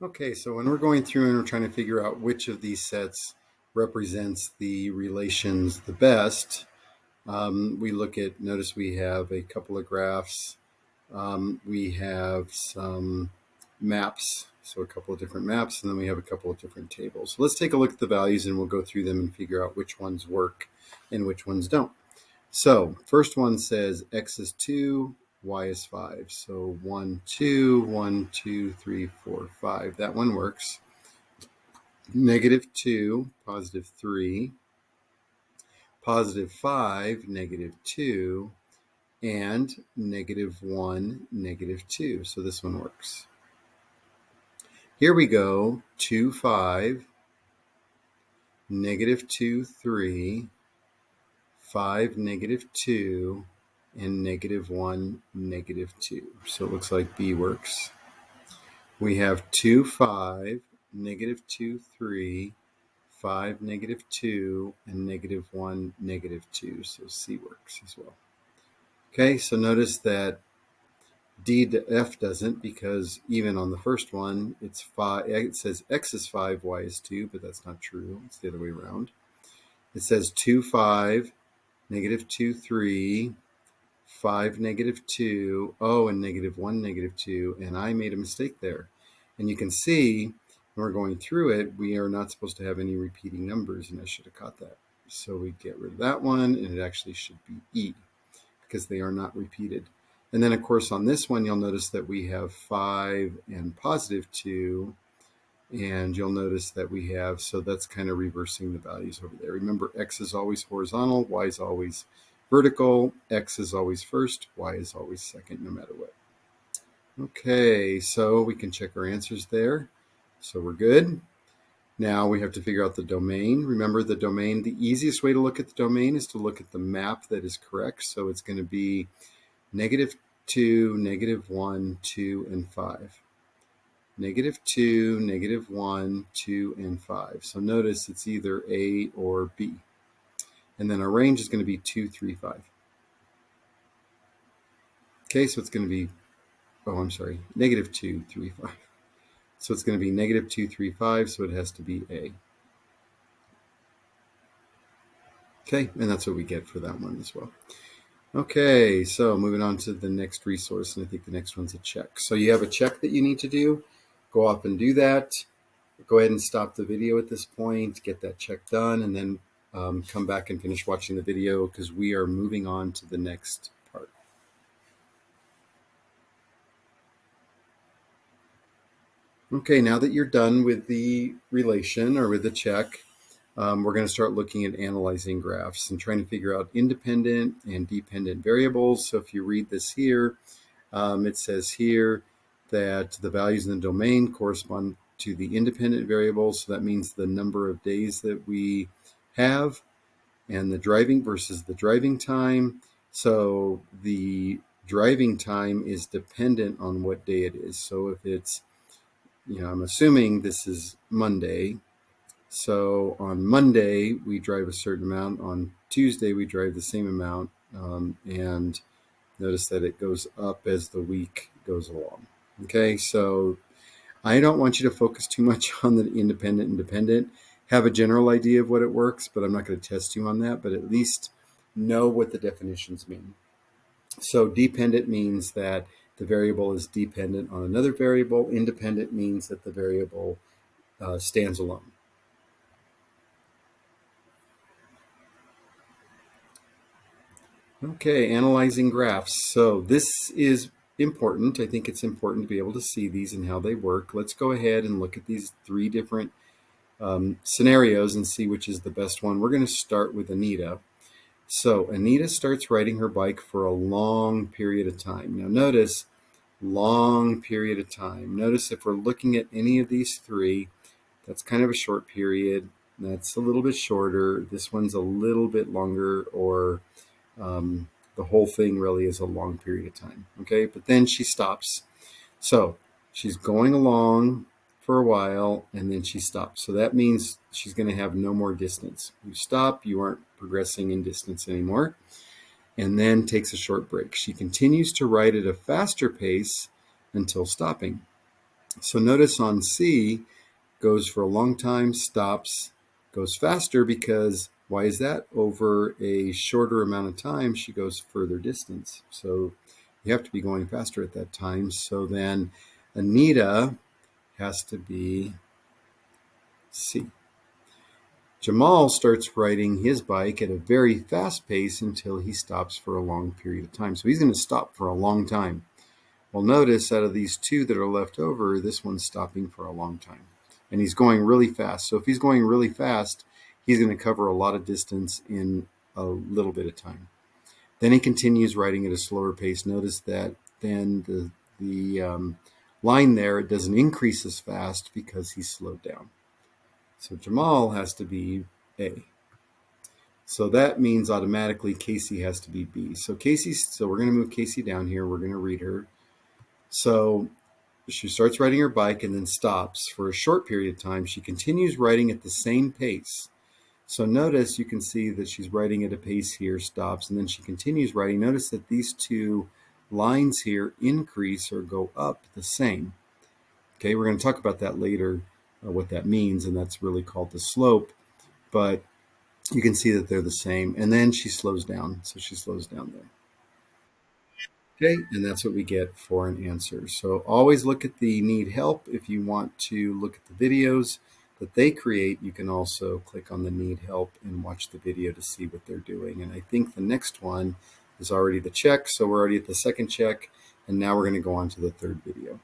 Okay, so when we're going through and we're trying to figure out which of these sets represents the relations the best, we look at, notice we have a couple of graphs. We have some maps, so a couple of different maps, and then we have a couple of different tables. So let's take a look at the values and we'll go through them and figure out which ones work and which ones don't. So first one says x is 2, y is 5. So 1, 2, 1, 2, 3, 4, 5. That one works. -2, +3, +5, -2, and -1, -2. So this one works. Here we go, 2, 5, -2, 3, 5, -2, and -1, -2. So it looks like B works. We have 2, 5, -2, 3, 5, -2, and -1, -2. So C works as well. Okay, so notice that D to F doesn't, because even on the first one, it's 5. It says X is 5, Y is 2, but that's not true. It's the other way around. It says 2, 5, -2, 3, 5, -2, oh, and -1, -2, and I made a mistake there. And you can see when we're going through it, we are not supposed to have any repeating numbers, and I should have caught that. So we get rid of that one, and it actually should be E, because they are not repeated. And then, of course, on this one, you'll notice that we have 5 and +2, and you'll notice that we have, so that's kind of reversing the values over there. Remember, X is always horizontal, Y is always vertical, X is always first, Y is always second, no matter what. Okay, so we can check our answers there. So we're good. Now we have to figure out the domain. Remember, the domain, the easiest way to look at the domain is to look at the map that is correct. So it's going to be -2, -1, 2, and 5. -2, -1, 2, and 5. So notice it's either A or B. And then our range is going to be 2, 3, 5. Okay, so it's going to be, oh, I'm sorry, -2, 3, 5. So it's going to be -2, 3, 5, so it has to be A. Okay, and that's what we get for that one as well. Okay, so moving on to the next resource, and I think the next one's a check. So you have a check that you need to do. Go off and do that. Go ahead and stop the video at this point, get that check done, and then come back and finish watching the video, because we are moving on to the next part. Okay, now that you're done with the relation or with the check, we're going to start looking at analyzing graphs and trying to figure out independent and dependent variables. So if you read this here, it says here that the values in the domain correspond to the independent variables. So that means the number of days that we have, and the driving versus the driving time. So the driving time is dependent on what day it is. So if it's, I'm assuming this is Monday. So on Monday, we drive a certain amount. On Tuesday, we drive the same amount. And notice that it goes up as the week goes along. Okay, so I don't want you to focus too much on the independent and dependent. Have a general idea of what it works, but I'm not going to test you on that, but at least know what the definitions mean. So dependent means that the variable is dependent on another variable. Independent means that the variable stands alone. Okay, analyzing graphs. So this is important. I think it's important to be able to see these and how they work. Let's go ahead and look at these 3 different scenarios and see which is the best one. We're going to start with Anita. So Anita starts riding her bike for a long period of time. Now notice, long period of time. Notice if we're looking at any of these 3, that's kind of a short period. That's a little bit shorter. This one's a little bit longer, or the whole thing really is a long period of time. Okay, but then she stops. So she's going along for a while, and then she stops. So that means she's going to have no more distance. You stop, you aren't progressing in distance anymore, and then takes a short break. She continues to ride at a faster pace until stopping. So notice on C, goes for a long time, stops, goes faster because why is that? Over a shorter amount of time, she goes further distance. So you have to be going faster at that time. So then Anita has to be C. Jamal starts riding his bike at a very fast pace until he stops for a long period of time. So he's going to stop for a long time. Well, notice out of these two that are left over, this one's stopping for a long time. And he's going really fast. So if he's going really fast, he's going to cover a lot of distance in a little bit of time. Then he continues riding at a slower pace. Notice that then the line there, it doesn't increase as fast because he's slowed down. So Jamal has to be A. So that means automatically Casey has to be B. So we're going to move Casey down here. We're going to read her. So she starts riding her bike and then stops for a short period of time. She continues riding at the same pace. So notice you can see that she's riding at a pace here, stops, and then she continues riding. Notice that these two lines here increase or go up the same. Okay, we're going to talk about that later, what that means, and that's really called the slope. But you can see that they're the same. And then she slows down. So she slows down there. Okay, and that's what we get for an answer. So always look at the need help. If you want to look at the videos that they create, you can also click on the need help and watch the video to see what they're doing. And I think the next one is already the check. So we're already at the second check, and now we're going to go on to the third video.